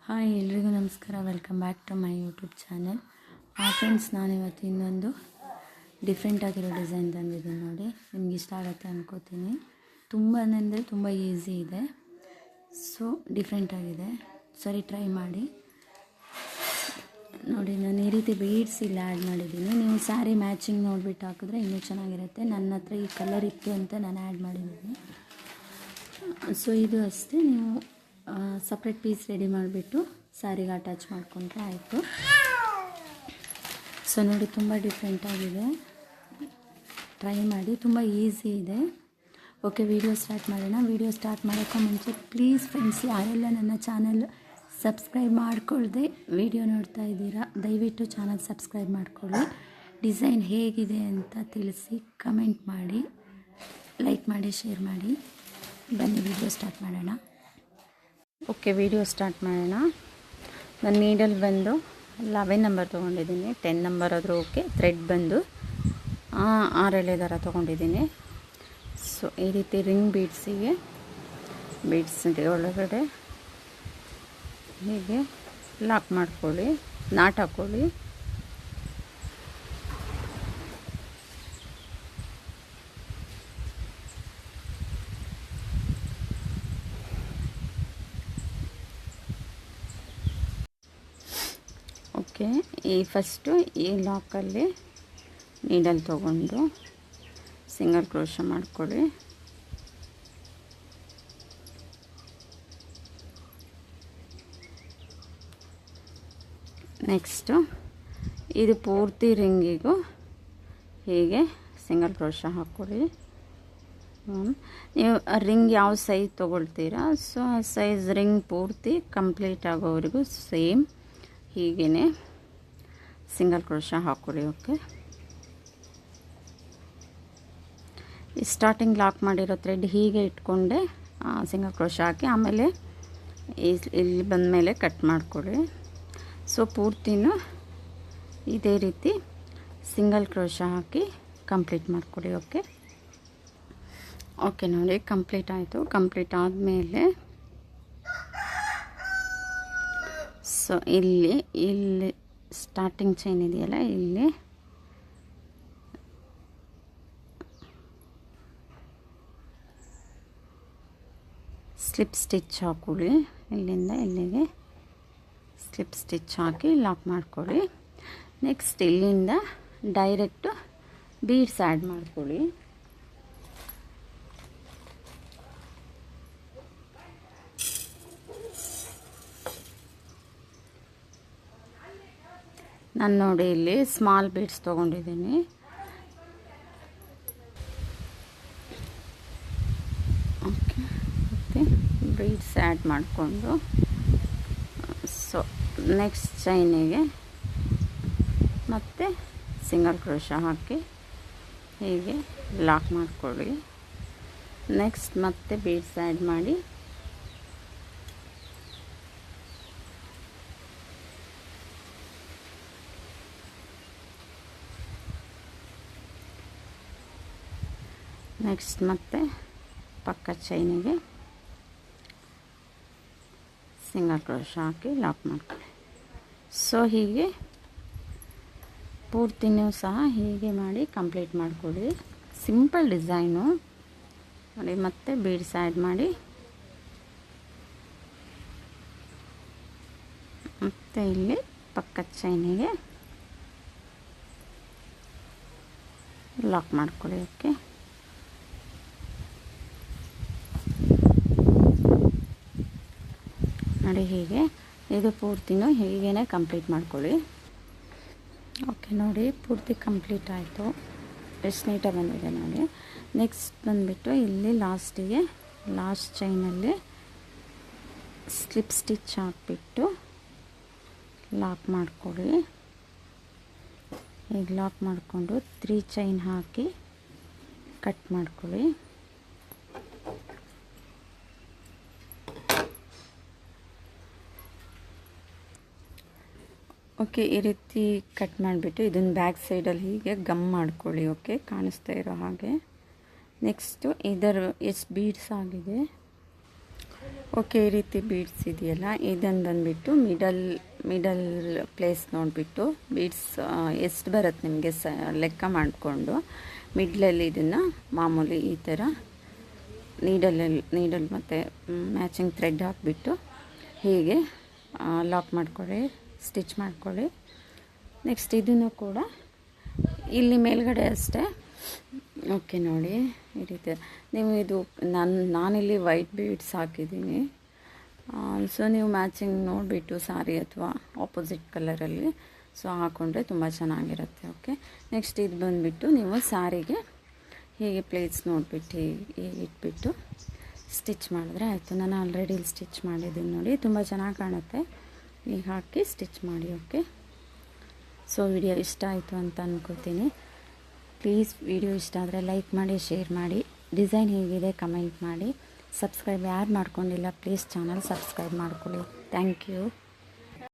Hi ಎಲ್ರಿಗೂ ನಮಸ್ಕಾರ. Welcome back to my YouTube channel. Friends, ನಾನಿವತ್ತು ಇನ್ನೊಂದು ಡಿಫ್ರೆಂಟ್ ಆಗಿರೋ ಡಿಸೈನ್ ತಂದಿದ್ದೀನಿ ನೋಡಿ. ನಿಮ್ಗೆ ಇಷ್ಟ ಆಗುತ್ತೆ ಅನ್ಕೋತೀನಿ. ತುಂಬ ಅಂದರೆ ತುಂಬ ಈಸಿ ಇದೆ. ಸೊ ಡಿಫ್ರೆಂಟ್ ಆಗಿದೆ. ಸರಿ, ಟ್ರೈ ಮಾಡಿ ನೋಡಿ. ನಾನು ಈ ರೀತಿ ಬೀಡ್ಸ್ ಇಲ್ಲಿ ಆ್ಯಡ್ ಮಾಡಿದ್ದೀನಿ. ನೀವು ಸ್ಯಾರಿ ಮ್ಯಾಚಿಂಗ್ ನೋಡಿಬಿಟ್ಟು ಹಾಕಿದ್ರೆ ಇನ್ನೂ ಚೆನ್ನಾಗಿರುತ್ತೆ. ನನ್ನ ಹತ್ರ ಈ ಕಲರ್ ಇತ್ತು ಅಂತ ನಾನು ಆ್ಯಡ್ ಮಾಡಿದ್ದೀನಿ. ಸೊ ಇದು ಅಷ್ಟೇ, ನೀವು ಸಪ್ರೇಟ್ ಪೀಸ್ ರೆಡಿ ಮಾಡಿಬಿಟ್ಟು ಸ್ಯಾರಿಗೆ ಅಟ್ಯಾಚ್ ಮಾಡಿಕೊಂಡ್ರೆ ಆಯಿತು. ಸೊ ನೋಡಿ, ತುಂಬ ಡಿಫ್ರೆಂಟಾಗಿದೆ. ಟ್ರೈ ಮಾಡಿ, ತುಂಬ ಈಸಿ ಇದೆ. ಓಕೆ, ವಿಡಿಯೋ ಸ್ಟಾರ್ಟ್ ಮಾಡೋಣ. ವಿಡಿಯೋ ಸ್ಟಾರ್ಟ್ ಮಾಡೋಕ್ಕೂ ಮುಂಚೆ ಪ್ಲೀಸ್ ಫ್ರೆಂಡ್ಸ್, ಯಾರೆಲ್ಲ ನನ್ನ ಚಾನಲ್ ಸಬ್ಸ್ಕ್ರೈಬ್ ಮಾಡ್ಕೊಳ್ಳದೆ ವಿಡಿಯೋ ನೋಡ್ತಾ ಇದ್ದೀರಾ, ದಯವಿಟ್ಟು ಚಾನಲ್ ಸಬ್ಸ್ಕ್ರೈಬ್ ಮಾಡ್ಕೊಳ್ಳಿ. ಡಿಸೈನ್ ಹೇಗಿದೆ ಅಂತ ತಿಳಿಸಿ, ಕಮೆಂಟ್ ಮಾಡಿ, ಲೈಕ್ ಮಾಡಿ, ಶೇರ್ ಮಾಡಿ. ಬನ್ನಿ ವಿಡಿಯೋ ಸ್ಟಾರ್ಟ್ ಮಾಡೋಣ. ಓಕೆ, ವಿಡಿಯೋ ಸ್ಟಾರ್ಟ್ ಮಾಡೋಣ. ನಾನು ನೀಡಲ್ ಬಂದು 11 ನಂಬರ್ ತೊಗೊಂಡಿದ್ದೀನಿ. 10 ನಂಬರ್ ಆದರೂ ಓಕೆ. ಥ್ರೆಡ್ ಬಂದು 6 ಎಳೆ ದಾರ ತೊಗೊಂಡಿದ್ದೀನಿ. ಸೊ ಈ ರೀತಿ ರಿಂಗ್ ಬೀಡ್ಸಿಗೆ ಒಳಗಡೆ ಹೀಗೆ ಲಾಕ್ ಮಾಡ್ಕೊಳ್ಳಿ, ನಾಟ್ ಹಾಕ್ಕೊಳ್ಳಿ. ಓಕೆ, ಫಸ್ಟು ಈ ಲಾಕಲ್ಲಿ ನೀಡಲ್ ತೊಗೊಂಡು ಸಿಂಗಲ್ ಕ್ರೋಶ ಮಾಡ್ಕೊಳ್ಳಿ. ನೆಕ್ಸ್ಟು ಇದು ಪೂರ್ತಿ ರಿಂಗಿಗೂ ಹೀಗೆ ಸಿಂಗಲ್ ಕ್ರೋಶ ಹಾಕ್ಕೊಳ್ಳಿ. ನೀವು ರಿಂಗ್ ಯಾವ ಸೈಜ್ ತೊಗೊಳ್ತೀರಾ, ಸೊ ಆ ಸೈಜ್ ರಿಂಗ್ ಪೂರ್ತಿ ಕಂಪ್ಲೀಟ್ ಆಗೋವರೆಗೂ ಸೇಮ್ ಹೀಗೇ ಸಿಂಗಲ್ ಕ್ರೋಶ ಹಾಕ್ಕೊಳ್ಳಿ. ಓಕೆ, ಈ ಸ್ಟಾರ್ಟಿಂಗ್ ಲಾಕ್ ಮಾಡಿರೋ ಥ್ರೆಡ್ ಹೀಗೆ ಇಟ್ಕೊಂಡೆ ಸಿಂಗಲ್ ಕ್ರೋಶ ಹಾಕಿ, ಆಮೇಲೆ ಇಲ್ಲಿ ಬಂದಮೇಲೆ ಕಟ್ ಮಾಡ್ಕೊಳ್ಳಿ. ಸೊ ಪೂರ್ತಿನೂ ಇದೇ ರೀತಿ ಸಿಂಗಲ್ ಕ್ರೋಶ ಹಾಕಿ ಕಂಪ್ಲೀಟ್ ಮಾಡ್ಕೊಳ್ಳಿ. ಓಕೆ ನೋಡಿ, ಕಂಪ್ಲೀಟ್ ಆಯಿತು. ಕಂಪ್ಲೀಟ್ ಆದಮೇಲೆ ಸೊ ಇಲ್ಲಿ ಸ್ಟಾರ್ಟಿಂಗ್ ಚೈನ್ ಇದೆಯಲ್ಲ, ಇಲ್ಲಿ ಸ್ಲಿಪ್ ಸ್ಟಿಚ್ ಹಾಕೊಳ್ಳಿ. ಇಲ್ಲಿಂದ ಇಲ್ಲಿಗೆ ಸ್ಲಿಪ್ ಸ್ಟಿಚ್ ಹಾಕಿ ಲಾಕ್ ಮಾಡ್ಕೊಳ್ಳಿ. ನೆಕ್ಸ್ಟ್ ಇಲ್ಲಿಂದ ಡೈರೆಕ್ಟು ಬೀಡ್ಸ್ ಆ್ಯಡ್ ಮಾಡ್ಕೊಳ್ಳಿ. ನಾನು ನೋಡಿ ಇಲ್ಲಿ ಸ್ಮಾಲ್ ಬೀಡ್ಸ್ ತೊಗೊಂಡಿದ್ದೀನಿ. ಓಕೆ, ಮತ್ತು ಬೀಡ್ಸ್ ಆ್ಯಡ್ ಮಾಡಿಕೊಂಡು ಸೊ ನೆಕ್ಸ್ಟ್ ಚೈನಿಗೆ ಮತ್ತೆ ಸಿಂಗಲ್ ಕ್ರೋಶ ಹಾಕಿ ಹೀಗೆ ಲಾಕ್ ಮಾಡ್ಕೊಳ್ಳಿ. ನೆಕ್ಸ್ಟ್ ಮತ್ತೆ ಬೀಡ್ಸ್ ಆ್ಯಡ್ ಮಾಡಿ ನೆಕ್ಸ್ಟ್ ಮತ್ತೆ ಪಕ್ಕ ಚೈನಿಗೆ ಸಿಂಗಲ್ ಕ್ರೋಶ ಹಾಕಿ ಲಾಕ್ ಮಾಡ್ಕೊಳ್ಳಿ. ಸೊ ಹೀಗೆ ಪೂರ್ತಿನೂ ಸಹ ಹೀಗೆ ಮಾಡಿ ಕಂಪ್ಲೀಟ್ ಮಾಡ್ಕೊಳ್ಳಿ. ಸಿಂಪಲ್ ಡಿಸೈನು ನೋಡಿ. ಮತ್ತೆ ಬೀಡ್ಸ್ ಆ್ಯಡ್ ಮಾಡಿ ಮತ್ತು ಇಲ್ಲಿ ಪಕ್ಕದ ಚೈನಿಗೆ ಲಾಕ್ ಮಾಡ್ಕೊಳ್ಳಿ. ಓಕೆ, ನೋಡಿ ಹೀಗೆ ಇದು ಪೂರ್ತಿನೂ ಹೀಗೇ ಕಂಪ್ಲೀಟ್ ಮಾಡ್ಕೊಳ್ಳಿ. ಓಕೆ ನೋಡಿ, ಪೂರ್ತಿ ಕಂಪ್ಲೀಟ್ ಆಯಿತು. ಎಷ್ಟು ನೀಟಾಗಿ ಬಂದಿದೆ ನೋಡಿ. ನೆಕ್ಸ್ಟ್ ಬಂದುಬಿಟ್ಟು ಇಲ್ಲಿ ಲಾಸ್ಟಿಗೆ ಲಾಸ್ಟ್ ಚೈನಲ್ಲಿ ಸ್ಲಿಪ್ ಸ್ಟಿಚ್ ಹಾಕಿಬಿಟ್ಟು ಲಾಕ್ ಮಾಡ್ಕೊಳ್ಳಿ. ಈಗ ಲಾಕ್ ಮಾಡಿಕೊಂಡು 3 ಚೈನ್ ಹಾಕಿ ಕಟ್ ಮಾಡ್ಕೊಳ್ಳಿ. ಓಕೆ, ಈ ರೀತಿ ಕಟ್ ಮಾಡಿಬಿಟ್ಟು ಇದನ್ನು ಬ್ಯಾಕ್ ಸೈಡಲ್ಲಿ ಹೀಗೆ ಗಮ್ ಮಾಡ್ಕೊಳ್ಳಿ. ಓಕೆ, ಕಾಣಿಸ್ತಾ ಇರೋ ಹಾಗೆ. ನೆಕ್ಸ್ಟು ಇದರ ಎಷ್ಟು ಬೀಡ್ಸ್ ಆಗಿದೆ ಓಕೆ, ಈ ರೀತಿ ಬೀಡ್ಸ್ ಇದೆಯಲ್ಲ, ಇದನ್ನು ಬಂದುಬಿಟ್ಟು ಮಿಡಲ್ ಪ್ಲೇಸ್ ನೋಡಿಬಿಟ್ಟು ಬೀಡ್ಸ್ ಎಷ್ಟು ಬರುತ್ತೆ ನಿಮಗೆ ಲೆಕ್ಕ ಮಾಡಿಕೊಂಡು ಮಿಡ್ಲಲ್ಲಿ ಇದನ್ನು ಮಾಮೂಲಿ ಈ ಥರ ನೀಡಲ್ ಮತ್ತು ಮ್ಯಾಚಿಂಗ್ ಥ್ರೆಡ್ ಹಾಕಿಬಿಟ್ಟು ಹೀಗೆ ಲಾಕ್ ಮಾಡ್ಕೊಳ್ಳಿ, ಸ್ಟಿಚ್ ಮಾಡ್ಕೊಳ್ಳಿ. ನೆಕ್ಸ್ಟ್ ಇದನ್ನು ಕೂಡ ಇಲ್ಲಿ ಮೇಲ್ಗಡೆ ಅಷ್ಟೇ. ಓಕೆ ನೋಡಿ, ಈ ರೀತಿ ನೀವು ಇದು ನಾನಿಲ್ಲಿ ವೈಟ್ ಬೀಡ್ಸ್ ಹಾಕಿದ್ದೀನಿ. ಸೊ ನೀವು ಮ್ಯಾಚಿಂಗ್ ನೋಡಿಬಿಟ್ಟು ಸಾರಿ ಅಥವಾ ಆಪೋಸಿಟ್ ಕಲರಲ್ಲಿ ಸೊ ಹಾಕ್ಕೊಂಡ್ರೆ ತುಂಬ ಚೆನ್ನಾಗಿರುತ್ತೆ. ಓಕೆ, ನೆಕ್ಸ್ಟ್ ಇದು ಬಂದುಬಿಟ್ಟು ನೀವು ಸಾರಿಗೆ ಹೀಗೆ ಪ್ಲೇಟ್ಸ್ ನೋಡಿಬಿಟ್ಟು ಹೀಗೆ ಇಟ್ಬಿಟ್ಟು ಸ್ಟಿಚ್ ಮಾಡಿದ್ರೆ ಆಯಿತು. ನಾನು ಆಲ್ರೆಡಿ ಇಲ್ಲಿ ಸ್ಟಿಚ್ ಮಾಡಿದ್ದೀನಿ ನೋಡಿ, ತುಂಬ ಚೆನ್ನಾಗಿ ಕಾಣುತ್ತೆ. ಈಗ ಹಾಕಿ ಸ್ಟಿಚ್ ಮಾಡಿ. ಓಕೆ, ಸೊ ವಿಡಿಯೋ ಇಷ್ಟ ಆಯಿತು ಅಂತ ಅಂದ್ಕೋತೀನಿ. ಪ್ಲೀಸ್ ವಿಡಿಯೋ ಇಷ್ಟ ಆದರೆ ಲೈಕ್ ಮಾಡಿ, ಶೇರ್ ಮಾಡಿ, ಡಿಸೈನ್ ಹೇಗಿದೆ ಕಮೆಂಟ್ ಮಾಡಿ. ಸಬ್ಸ್ಕ್ರೈಬ್ ಯಾರು ಮಾಡ್ಕೊಂಡಿಲ್ಲ ಪ್ಲೀಸ್ ಚಾನಲ್ ಸಬ್ಸ್ಕ್ರೈಬ್ ಮಾಡ್ಕೊಳ್ಳಿ. Thank you.